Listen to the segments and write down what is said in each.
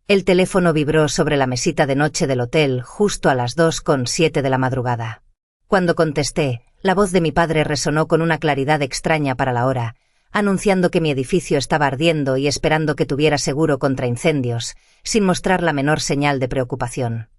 El teléfono vibró sobre la mesita de noche del hotel justo a las 2:07 de la madrugada. Cuando contesté, la voz de mi padre resonó con una claridad extraña para la hora, anunciando que mi edificio estaba ardiendo y esperando que tuviera seguro contra incendios, sin mostrar la menor señal de preocupación.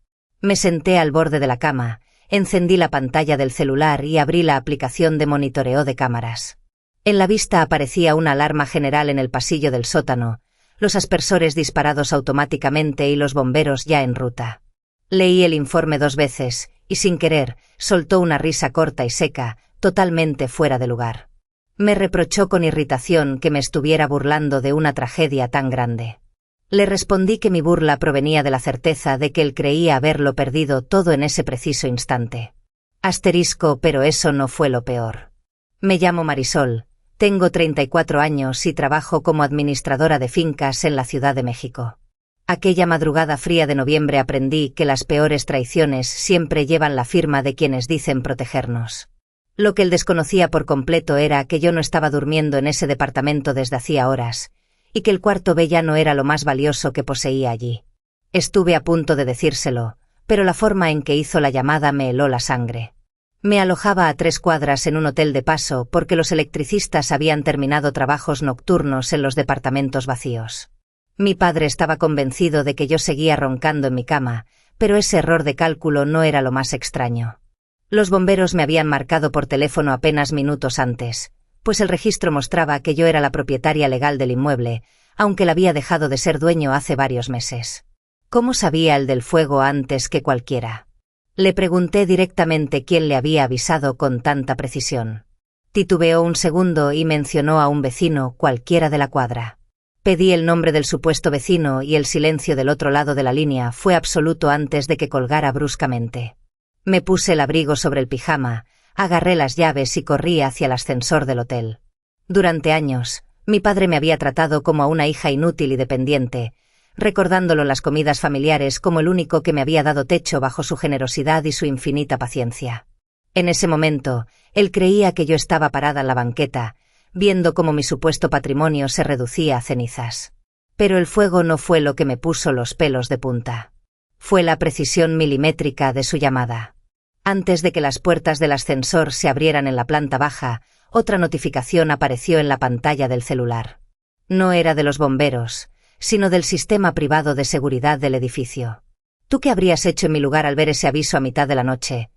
Me senté al borde de la cama, encendí la pantalla del celular y abrí la aplicación de monitoreo de cámaras. En la vista aparecía una alarma general en el pasillo del sótano, los aspersores disparados automáticamente y los bomberos ya en ruta. Leí el informe 2 veces, y sin querer, soltó una risa corta y seca, totalmente fuera de lugar. Me reprochó con irritación que me estuviera burlando de una tragedia tan grande. Le respondí que mi burla provenía de la certeza de que él creía haberlo perdido todo en ese preciso instante. Pero eso no fue lo peor. Me llamo Marisol, tengo 34 años y trabajo como administradora de fincas en la Ciudad de México. Aquella madrugada fría de noviembre aprendí que las peores traiciones siempre llevan la firma de quienes dicen protegernos. Lo que él desconocía por completo era que yo no estaba durmiendo en ese departamento desde hacía horas, y que el cuarto B ya no era lo más valioso que poseía allí. Estuve a punto de decírselo, pero la forma en que hizo la llamada me heló la sangre. Me alojaba a 3 cuadras en un hotel de paso porque los electricistas habían terminado trabajos nocturnos en los departamentos vacíos. Mi padre estaba convencido de que yo seguía roncando en mi cama, pero ese error de cálculo no era lo más extraño. Los bomberos me habían marcado por teléfono apenas minutos antes, pues el registro mostraba que yo era la propietaria legal del inmueble, aunque él había dejado de ser dueño hace varios meses. ¿Cómo sabía el del fuego antes que cualquiera? Le pregunté directamente quién le había avisado con tanta precisión. Titubeó un segundo y mencionó a un vecino cualquiera de la cuadra. Pedí el nombre del supuesto vecino y el silencio del otro lado de la línea fue absoluto antes de que colgara bruscamente. Me puse el abrigo sobre el pijama, agarré las llaves y corrí hacia el ascensor del hotel. Durante años, mi padre me había tratado como a una hija inútil y dependiente, recordándolo en las comidas familiares como el único que me había dado techo bajo su generosidad y su infinita paciencia. En ese momento, él creía que yo estaba parada en la banqueta, viendo cómo mi supuesto patrimonio se reducía a cenizas. Pero el fuego no fue lo que me puso los pelos de punta. Fue la precisión milimétrica de su llamada. Antes de que las puertas del ascensor se abrieran en la planta baja, otra notificación apareció en la pantalla del celular. No era de los bomberos, sino del sistema privado de seguridad del edificio. ¿Tú qué habrías hecho en mi lugar al ver ese aviso a mitad de la noche?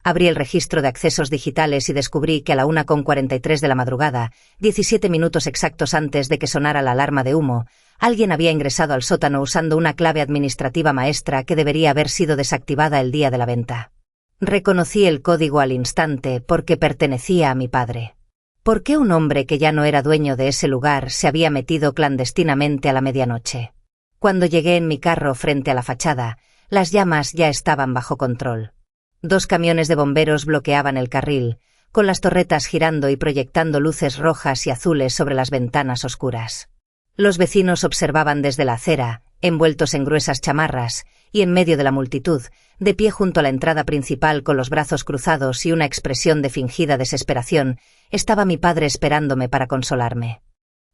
Abrí el registro de accesos digitales y descubrí que a la 1:43 de la madrugada, 17 minutos exactos antes de que sonara la alarma de humo, alguien había ingresado al sótano usando una clave administrativa maestra que debería haber sido desactivada el día de la venta. Reconocí el código al instante porque pertenecía a mi padre. ¿Por qué un hombre que ya no era dueño de ese lugar se había metido clandestinamente a la medianoche? Cuando llegué en mi carro frente a la fachada, las llamas ya estaban bajo control. 2 camiones de bomberos bloqueaban el carril, con las torretas girando y proyectando luces rojas y azules sobre las ventanas oscuras. Los vecinos observaban desde la acera, envueltos en gruesas chamarras, y en medio de la multitud, de pie junto a la entrada principal con los brazos cruzados y una expresión de fingida desesperación, estaba mi padre esperándome para consolarme.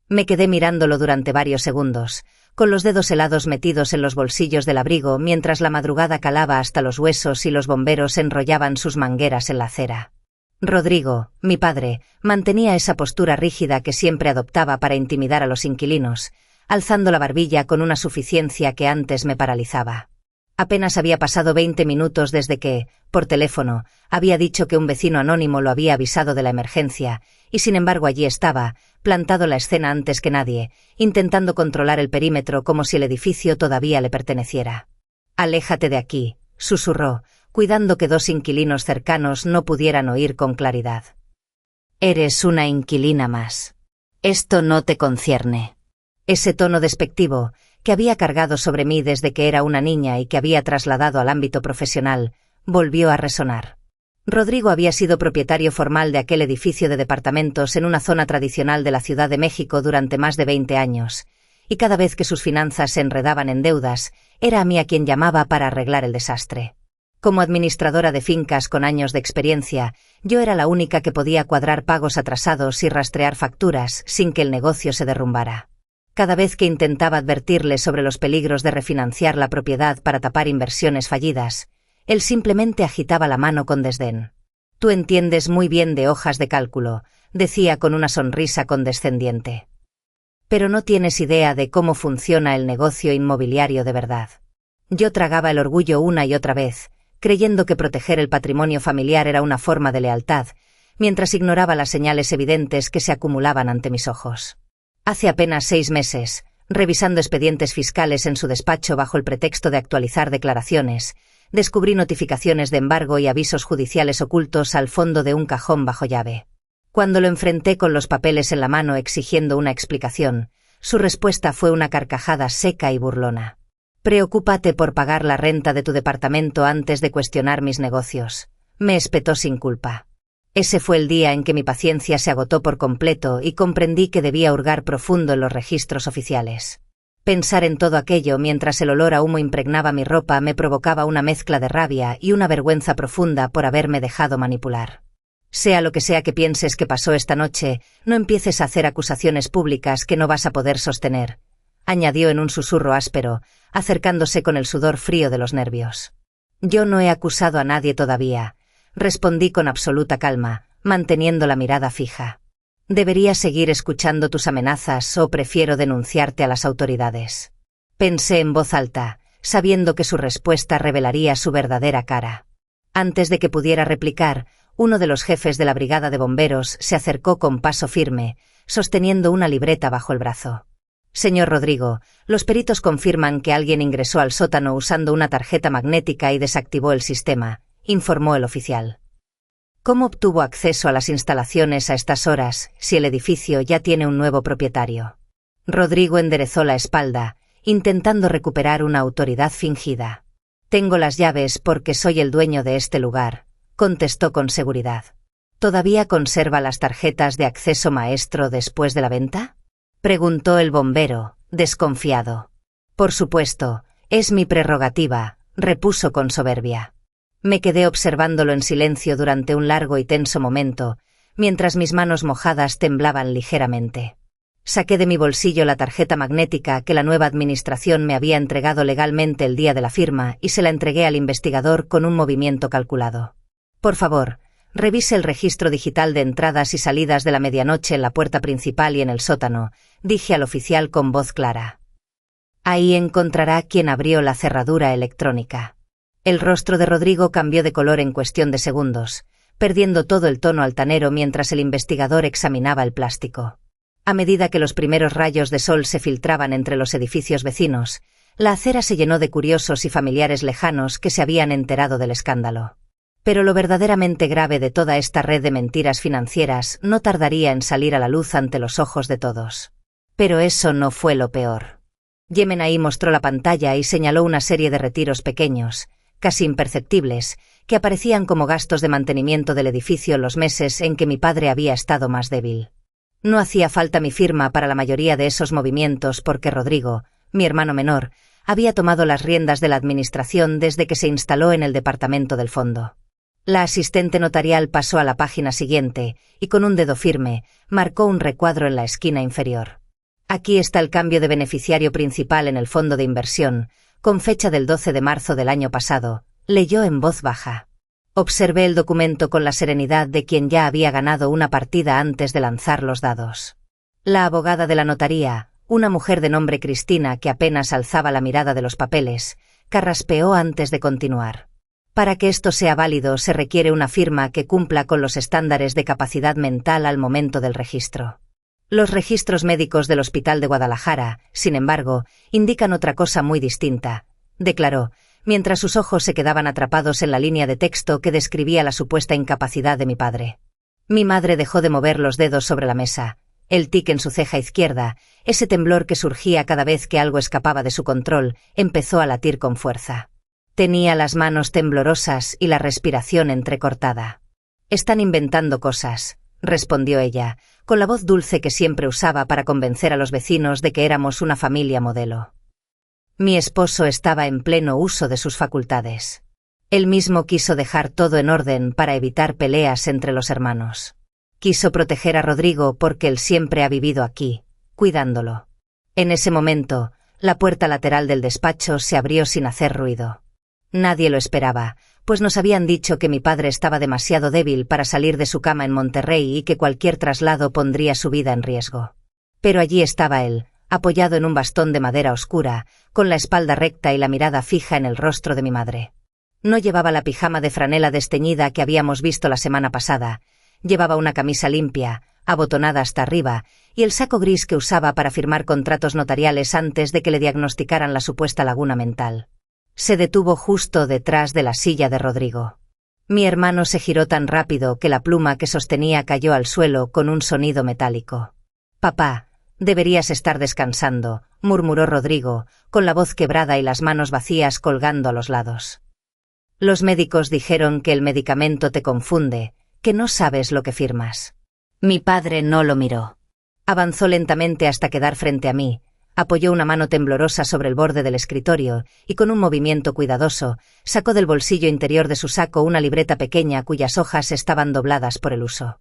Me quedé mirándolo durante varios segundos, con los dedos helados metidos en los bolsillos del abrigo mientras la madrugada calaba hasta los huesos y los bomberos enrollaban sus mangueras en la acera. Rodrigo, mi padre, mantenía esa postura rígida que siempre adoptaba para intimidar a los inquilinos, alzando la barbilla con una suficiencia que antes me paralizaba. Apenas había pasado 20 minutos desde que, por teléfono, había dicho que un vecino anónimo lo había avisado de la emergencia, y sin embargo allí estaba, plantado en la escena antes que nadie, intentando controlar el perímetro como si el edificio todavía le perteneciera. «Aléjate de aquí», susurró, cuidando que 2 inquilinos cercanos no pudieran oír con claridad. «Eres una inquilina más. Esto no te concierne». Ese tono despectivo, que había cargado sobre mí desde que era una niña y que había trasladado al ámbito profesional, volvió a resonar. Rodrigo había sido propietario formal de aquel edificio de departamentos en una zona tradicional de la Ciudad de México durante más de 20 años, y cada vez que sus finanzas se enredaban en deudas, era a mí a quien llamaba para arreglar el desastre. Como administradora de fincas con años de experiencia, yo era la única que podía cuadrar pagos atrasados y rastrear facturas sin que el negocio se derrumbara. Cada vez que intentaba advertirle sobre los peligros de refinanciar la propiedad para tapar inversiones fallidas, él simplemente agitaba la mano con desdén. «Tú entiendes muy bien de hojas de cálculo», decía con una sonrisa condescendiente. «Pero no tienes idea de cómo funciona el negocio inmobiliario de verdad». Yo tragaba el orgullo una y otra vez, creyendo que proteger el patrimonio familiar era una forma de lealtad, mientras ignoraba las señales evidentes que se acumulaban ante mis ojos. Hace apenas 6 meses, revisando expedientes fiscales en su despacho bajo el pretexto de actualizar declaraciones, descubrí notificaciones de embargo y avisos judiciales ocultos al fondo de un cajón bajo llave. Cuando lo enfrenté con los papeles en la mano exigiendo una explicación, su respuesta fue una carcajada seca y burlona. «Preocúpate por pagar la renta de tu departamento antes de cuestionar mis negocios», me espetó sin culpa. Ese fue el día en que mi paciencia se agotó por completo y comprendí que debía hurgar profundo en los registros oficiales. Pensar en todo aquello mientras el olor a humo impregnaba mi ropa me provocaba una mezcla de rabia y una vergüenza profunda por haberme dejado manipular. «Sea lo que sea que pienses que pasó esta noche, no empieces a hacer acusaciones públicas que no vas a poder sostener», añadió en un susurro áspero, acercándose con el sudor frío de los nervios. «Yo no he acusado a nadie todavía», respondí con absoluta calma, manteniendo la mirada fija. «¿Debería seguir escuchando tus amenazas o prefiero denunciarte a las autoridades?», pensé en voz alta, sabiendo que su respuesta revelaría su verdadera cara. Antes de que pudiera replicar, uno de los jefes de la brigada de bomberos se acercó con paso firme, sosteniendo una libreta bajo el brazo. «Señor Rodrigo, los peritos confirman que alguien ingresó al sótano usando una tarjeta magnética y desactivó el sistema», informó el oficial. «¿Cómo obtuvo acceso a las instalaciones a estas horas, si el edificio ya tiene un nuevo propietario?». Rodrigo enderezó la espalda, intentando recuperar una autoridad fingida. «Tengo las llaves porque soy el dueño de este lugar», contestó con seguridad. «¿Todavía conserva las tarjetas de acceso maestro después de la venta?», preguntó el bombero, desconfiado. «Por supuesto, es mi prerrogativa», repuso con soberbia. Me quedé observándolo en silencio durante un largo y tenso momento, mientras mis manos mojadas temblaban ligeramente. Saqué de mi bolsillo la tarjeta magnética que la nueva administración me había entregado legalmente el día de la firma y se la entregué al investigador con un movimiento calculado. «Por favor, revise el registro digital de entradas y salidas de la medianoche en la puerta principal y en el sótano», dije al oficial con voz clara. «Ahí encontrará quién abrió la cerradura electrónica». El rostro de Rodrigo cambió de color en cuestión de segundos, perdiendo todo el tono altanero mientras el investigador examinaba el plástico. A medida que los primeros rayos de sol se filtraban entre los edificios vecinos, la acera se llenó de curiosos y familiares lejanos que se habían enterado del escándalo. Pero lo verdaderamente grave de toda esta red de mentiras financieras no tardaría en salir a la luz ante los ojos de todos. Pero eso no fue lo peor. Yemenai mostró la pantalla y señaló una serie de retiros pequeños, casi imperceptibles, que aparecían como gastos de mantenimiento del edificio en los meses en que mi padre había estado más débil. No hacía falta mi firma para la mayoría de esos movimientos porque Rodrigo, mi hermano menor, había tomado las riendas de la administración desde que se instaló en el departamento del fondo. La asistente notarial pasó a la página siguiente y con un dedo firme marcó un recuadro en la esquina inferior. «Aquí está el cambio de beneficiario principal en el fondo de inversión, con fecha del 12 de marzo del año pasado», leyó en voz baja. Observé el documento con la serenidad de quien ya había ganado una partida antes de lanzar los dados. La abogada de la notaría, una mujer de nombre Cristina que apenas alzaba la mirada de los papeles, carraspeó antes de continuar. «Para que esto sea válido se requiere una firma que cumpla con los estándares de capacidad mental al momento del registro. Los registros médicos del Hospital de Guadalajara, sin embargo, indican otra cosa muy distinta», declaró, mientras sus ojos se quedaban atrapados en la línea de texto que describía la supuesta incapacidad de mi padre. Mi madre dejó de mover los dedos sobre la mesa, el tic en su ceja izquierda, ese temblor que surgía cada vez que algo escapaba de su control, empezó a latir con fuerza. Tenía las manos temblorosas y la respiración entrecortada. «Están inventando cosas», respondió ella, con la voz dulce que siempre usaba para convencer a los vecinos de que éramos una familia modelo. Mi esposo estaba en pleno uso de sus facultades. Él mismo quiso dejar todo en orden para evitar peleas entre los hermanos. Quiso proteger a Rodrigo porque él siempre ha vivido aquí, cuidándolo. En ese momento, la puerta lateral del despacho se abrió sin hacer ruido. Nadie lo esperaba, pues nos habían dicho que mi padre estaba demasiado débil para salir de su cama en Monterrey y que cualquier traslado pondría su vida en riesgo. Pero allí estaba él, apoyado en un bastón de madera oscura, con la espalda recta y la mirada fija en el rostro de mi madre. No llevaba la pijama de franela desteñida que habíamos visto la semana pasada, llevaba una camisa limpia, abotonada hasta arriba, y el saco gris que usaba para firmar contratos notariales antes de que le diagnosticaran la supuesta laguna mental. Se detuvo justo detrás de la silla de Rodrigo. Mi hermano se giró tan rápido que la pluma que sostenía cayó al suelo con un sonido metálico. «Papá, deberías estar descansando», murmuró Rodrigo, con la voz quebrada y las manos vacías colgando a los lados. «Los médicos dijeron que el medicamento te confunde, que no sabes lo que firmas». Mi padre no lo miró. Avanzó lentamente hasta quedar frente a mí, apoyó una mano temblorosa sobre el borde del escritorio y con un movimiento cuidadoso sacó del bolsillo interior de su saco una libreta pequeña cuyas hojas estaban dobladas por el uso.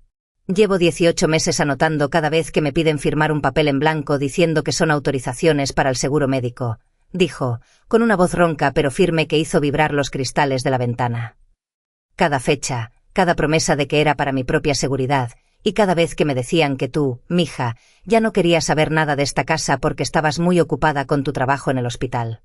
«Llevo 18 meses anotando cada vez que me piden firmar un papel en blanco diciendo que son autorizaciones para el seguro médico», dijo, con una voz ronca pero firme que hizo vibrar los cristales de la ventana. «Cada fecha, cada promesa de que era para mi propia seguridad, y cada vez que me decían que tú, mija, ya no querías saber nada de esta casa porque estabas muy ocupada con tu trabajo en el hospital».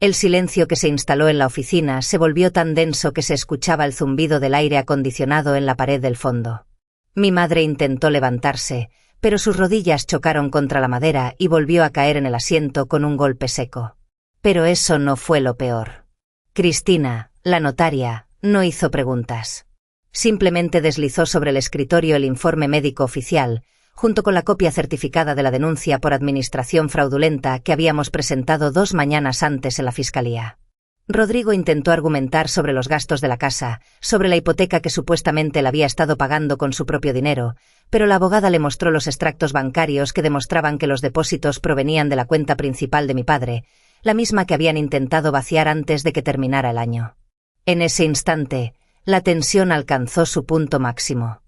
El silencio que se instaló en la oficina se volvió tan denso que se escuchaba el zumbido del aire acondicionado en la pared del fondo. Mi madre intentó levantarse, pero sus rodillas chocaron contra la madera y volvió a caer en el asiento con un golpe seco. Pero eso no fue lo peor. Cristina, la notaria, no hizo preguntas. Simplemente deslizó sobre el escritorio el informe médico oficial, junto con la copia certificada de la denuncia por administración fraudulenta que habíamos presentado 2 mañanas antes en la fiscalía. Rodrigo intentó argumentar sobre los gastos de la casa, sobre la hipoteca que supuestamente él había estado pagando con su propio dinero, pero la abogada le mostró los extractos bancarios que demostraban que los depósitos provenían de la cuenta principal de mi padre, la misma que habían intentado vaciar antes de que terminara el año. En ese instante, la tensión alcanzó su punto máximo.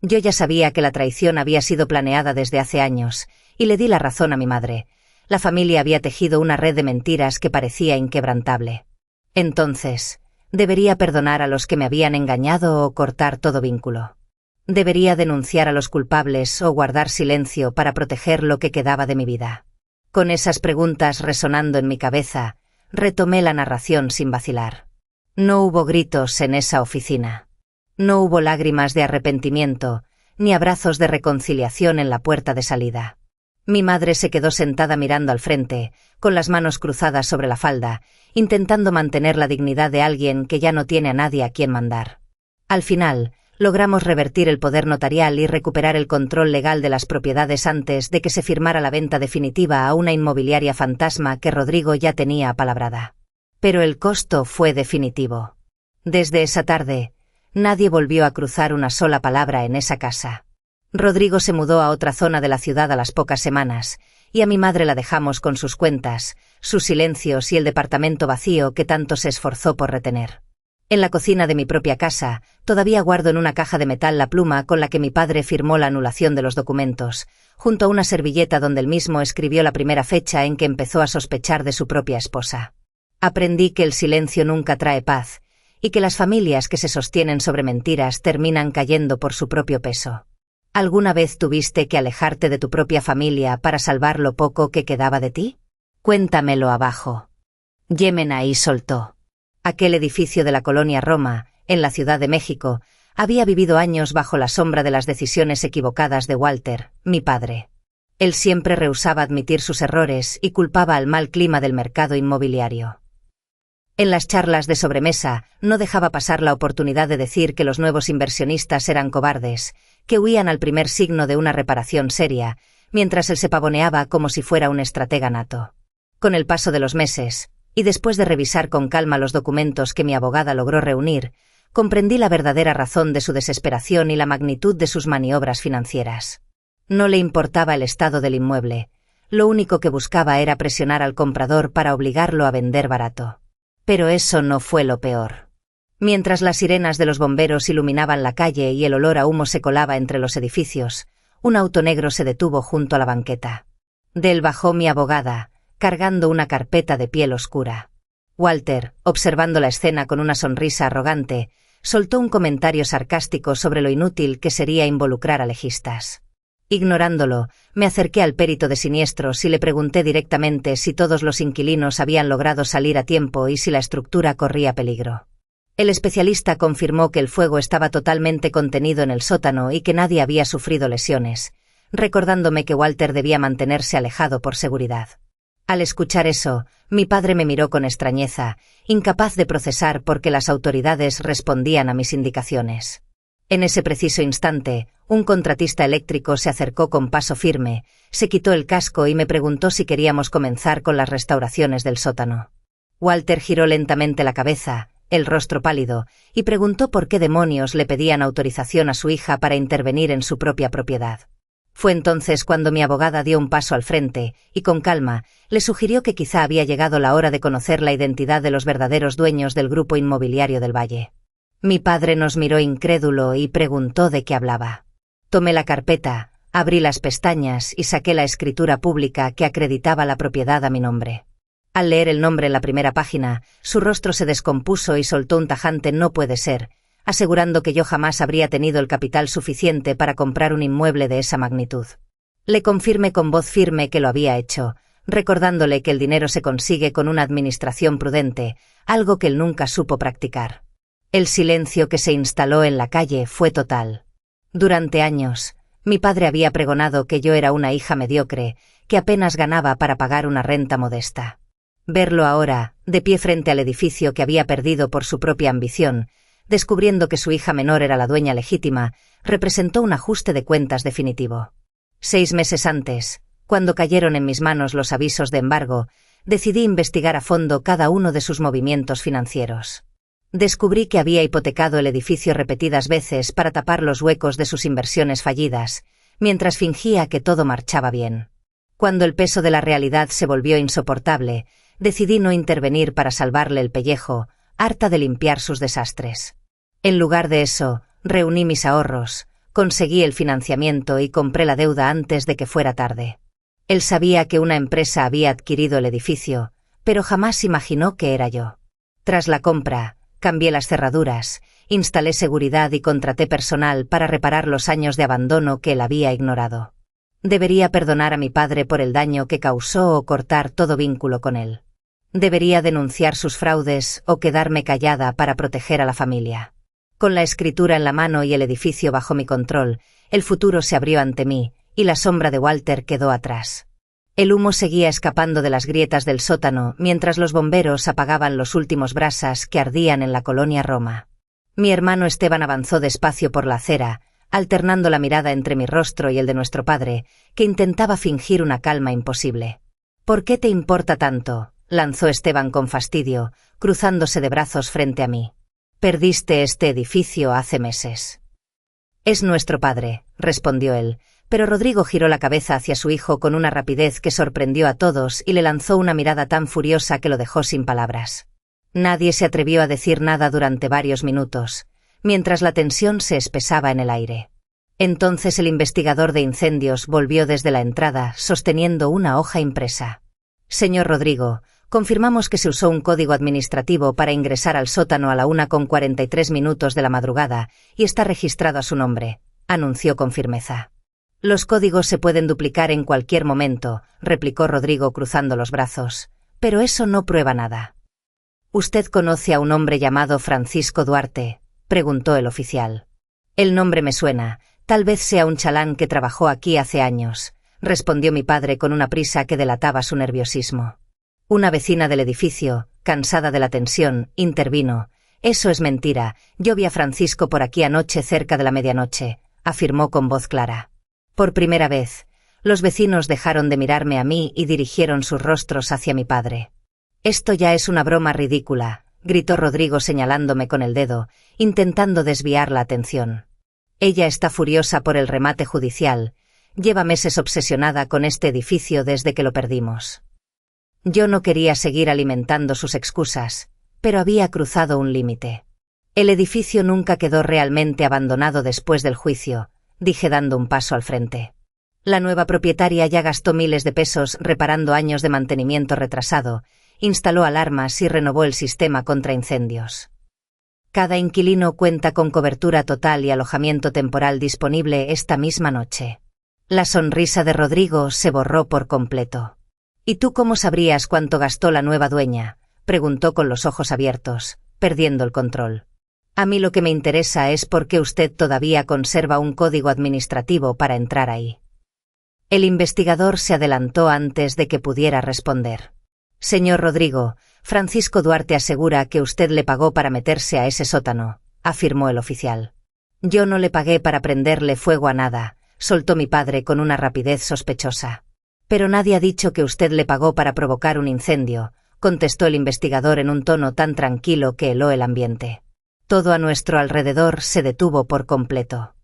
Yo ya sabía que la traición había sido planeada desde hace años, y le di la razón a mi madre. La familia había tejido una red de mentiras que parecía inquebrantable. Entonces, ¿debería perdonar a los que me habían engañado o cortar todo vínculo? ¿Debería denunciar a los culpables o guardar silencio para proteger lo que quedaba de mi vida? Con esas preguntas resonando en mi cabeza, retomé la narración sin vacilar. No hubo gritos en esa oficina. No hubo lágrimas de arrepentimiento, ni abrazos de reconciliación en la puerta de salida. Mi madre se quedó sentada mirando al frente, con las manos cruzadas sobre la falda, intentando mantener la dignidad de alguien que ya no tiene a nadie a quien mandar. Al final, logramos revertir el poder notarial y recuperar el control legal de las propiedades antes de que se firmara la venta definitiva a una inmobiliaria fantasma que Rodrigo ya tenía apalabrada. Pero el costo fue definitivo. Desde esa tarde, nadie volvió a cruzar una sola palabra en esa casa. Rodrigo se mudó a otra zona de la ciudad a las pocas semanas, y a mi madre la dejamos con sus cuentas, sus silencios y el departamento vacío que tanto se esforzó por retener. En la cocina de mi propia casa, todavía guardo en una caja de metal la pluma con la que mi padre firmó la anulación de los documentos, junto a una servilleta donde él mismo escribió la primera fecha en que empezó a sospechar de su propia esposa. Aprendí que el silencio nunca trae paz, y que las familias que se sostienen sobre mentiras terminan cayendo por su propio peso. ¿Alguna vez tuviste que alejarte de tu propia familia para salvar lo poco que quedaba de ti? Cuéntamelo abajo. Yemenai soltó. Aquel edificio de la colonia Roma, en la Ciudad de México, había vivido años bajo la sombra de las decisiones equivocadas de Walter, mi padre. Él siempre rehusaba admitir sus errores y culpaba al mal clima del mercado inmobiliario. En las charlas de sobremesa, no dejaba pasar la oportunidad de decir que los nuevos inversionistas eran cobardes, que huían al primer signo de una reparación seria, mientras él se pavoneaba como si fuera un estratega nato. Con el paso de los meses, y después de revisar con calma los documentos que mi abogada logró reunir, comprendí la verdadera razón de su desesperación y la magnitud de sus maniobras financieras. No le importaba el estado del inmueble, lo único que buscaba era presionar al comprador para obligarlo a vender barato. Pero eso no fue lo peor. Mientras las sirenas de los bomberos iluminaban la calle y el olor a humo se colaba entre los edificios, un auto negro se detuvo junto a la banqueta. Del bajó mi abogada, cargando una carpeta de piel oscura. Walter, observando la escena con una sonrisa arrogante, soltó un comentario sarcástico sobre lo inútil que sería involucrar a legistas. Ignorándolo, me acerqué al perito de siniestros y le pregunté directamente si todos los inquilinos habían logrado salir a tiempo y si la estructura corría peligro. El especialista confirmó que el fuego estaba totalmente contenido en el sótano y que nadie había sufrido lesiones, recordándome que Walter debía mantenerse alejado por seguridad. Al escuchar eso, mi padre me miró con extrañeza, incapaz de procesar por qué las autoridades respondían a mis indicaciones. En ese preciso instante, un contratista eléctrico se acercó con paso firme, se quitó el casco y me preguntó si queríamos comenzar con las restauraciones del sótano. Walter giró lentamente la cabeza, el rostro pálido, y preguntó por qué demonios le pedían autorización a su hija para intervenir en su propia propiedad. Fue entonces cuando mi abogada dio un paso al frente, y con calma, le sugirió que quizá había llegado la hora de conocer la identidad de los verdaderos dueños del grupo inmobiliario del Valle. Mi padre nos miró incrédulo y preguntó de qué hablaba. Tomé la carpeta, abrí las pestañas y saqué la escritura pública que acreditaba la propiedad a mi nombre. Al leer el nombre en la primera página, su rostro se descompuso y soltó un tajante "no puede ser", asegurando que yo jamás habría tenido el capital suficiente para comprar un inmueble de esa magnitud. Le confirmé con voz firme que lo había hecho, recordándole que el dinero se consigue con una administración prudente, algo que él nunca supo practicar. El silencio que se instaló en la calle fue total. Durante años, mi padre había pregonado que yo era una hija mediocre, que apenas ganaba para pagar una renta modesta. Verlo ahora, de pie frente al edificio que había perdido por su propia ambición, descubriendo que su hija menor era la dueña legítima, representó un ajuste de cuentas definitivo. 6 meses antes, cuando cayeron en mis manos los avisos de embargo, decidí investigar a fondo cada uno de sus movimientos financieros. Descubrí que había hipotecado el edificio repetidas veces para tapar los huecos de sus inversiones fallidas, mientras fingía que todo marchaba bien. Cuando el peso de la realidad se volvió insoportable, decidí no intervenir para salvarle el pellejo, harta de limpiar sus desastres. En lugar de eso, reuní mis ahorros, conseguí el financiamiento y compré la deuda antes de que fuera tarde. Él sabía que una empresa había adquirido el edificio, pero jamás imaginó que era yo. Tras la compra, cambié las cerraduras, instalé seguridad y contraté personal para reparar los años de abandono que él había ignorado. Debería perdonar a mi padre por el daño que causó o cortar todo vínculo con él. Debería denunciar sus fraudes o quedarme callada para proteger a la familia. Con la escritura en la mano y el edificio bajo mi control, el futuro se abrió ante mí, y la sombra de Walter quedó atrás. El humo seguía escapando de las grietas del sótano mientras los bomberos apagaban los últimos brasas que ardían en la colonia Roma. Mi hermano Esteban avanzó despacio por la acera, alternando la mirada entre mi rostro y el de nuestro padre, que intentaba fingir una calma imposible. «¿Por qué te importa tanto?», lanzó Esteban con fastidio, cruzándose de brazos frente a mí. «Perdiste este edificio hace meses». «Es nuestro padre», respondió él, pero Rodrigo giró la cabeza hacia su hijo con una rapidez que sorprendió a todos y le lanzó una mirada tan furiosa que lo dejó sin palabras. Nadie se atrevió a decir nada durante varios minutos, mientras la tensión se espesaba en el aire. Entonces el investigador de incendios volvió desde la entrada, sosteniendo una hoja impresa. «Señor Rodrigo, confirmamos que se usó un código administrativo para ingresar al sótano a la 1:43 de la madrugada y está registrado a su nombre», anunció con firmeza. «Los códigos se pueden duplicar en cualquier momento», replicó Rodrigo cruzando los brazos, «pero eso no prueba nada». «¿Usted conoce a un hombre llamado Francisco Duarte?», preguntó el oficial. «El nombre me suena, tal vez sea un chalán que trabajó aquí hace años», respondió mi padre con una prisa que delataba su nerviosismo. Una vecina del edificio, cansada de la tensión, intervino. «Eso es mentira, yo vi a Francisco por aquí anoche cerca de la medianoche», afirmó con voz clara. Por primera vez, los vecinos dejaron de mirarme a mí y dirigieron sus rostros hacia mi padre. «Esto ya es una broma ridícula», gritó Rodrigo señalándome con el dedo, intentando desviar la atención. «Ella está furiosa por el remate judicial. Lleva meses obsesionada con este edificio desde que lo perdimos». Yo no quería seguir alimentando sus excusas, pero había cruzado un límite. «El edificio nunca quedó realmente abandonado después del juicio», dije dando un paso al frente. La nueva propietaria ya gastó miles de pesos reparando años de mantenimiento retrasado, instaló alarmas y renovó el sistema contra incendios. Cada inquilino cuenta con cobertura total y alojamiento temporal disponible esta misma noche. La sonrisa de Rodrigo se borró por completo. ¿Y tú cómo sabrías cuánto gastó la nueva dueña?, preguntó con los ojos abiertos, perdiendo el control. A mí lo que me interesa es por qué usted todavía conserva un código administrativo para entrar ahí. El investigador se adelantó antes de que pudiera responder. Señor Rodrigo, Francisco Duarte asegura que usted le pagó para meterse a ese sótano, afirmó el oficial. Yo no le pagué para prenderle fuego a nada, soltó mi padre con una rapidez sospechosa. Pero nadie ha dicho que usted le pagó para provocar un incendio, contestó el investigador en un tono tan tranquilo que heló el ambiente. Todo a nuestro alrededor se detuvo por completo.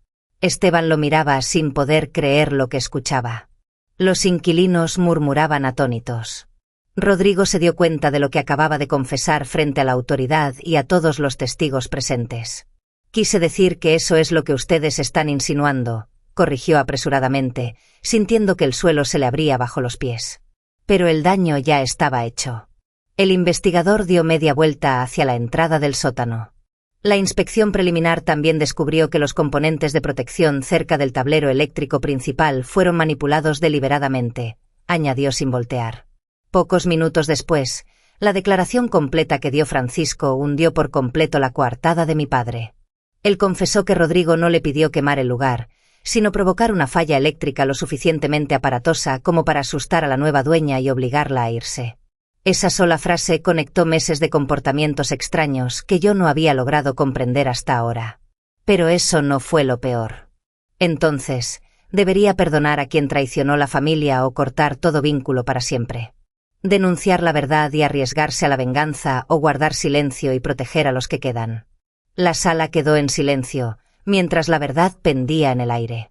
Esteban lo miraba sin poder creer lo que escuchaba. Los inquilinos murmuraban atónitos. Rodrigo se dio cuenta de lo que acababa de confesar frente a la autoridad y a todos los testigos presentes. Quise decir que eso es lo que ustedes están insinuando, corrigió apresuradamente, sintiendo que el suelo se le abría bajo los pies. Pero el daño ya estaba hecho. El investigador dio media vuelta hacia la entrada del sótano. La inspección preliminar también descubrió que los componentes de protección cerca del tablero eléctrico principal fueron manipulados deliberadamente, añadió sin voltear. Pocos minutos después, la declaración completa que dio Francisco hundió por completo la coartada de mi padre. Él confesó que Rodrigo no le pidió quemar el lugar, sino provocar una falla eléctrica lo suficientemente aparatosa como para asustar a la nueva dueña y obligarla a irse. Esa sola frase conectó meses de comportamientos extraños que yo no había logrado comprender hasta ahora. Pero eso no fue lo peor. Entonces, debería perdonar a quien traicionó la familia o cortar todo vínculo para siempre. Denunciar la verdad y arriesgarse a la venganza o guardar silencio y proteger a los que quedan. La sala quedó en silencio, mientras la verdad pendía en el aire.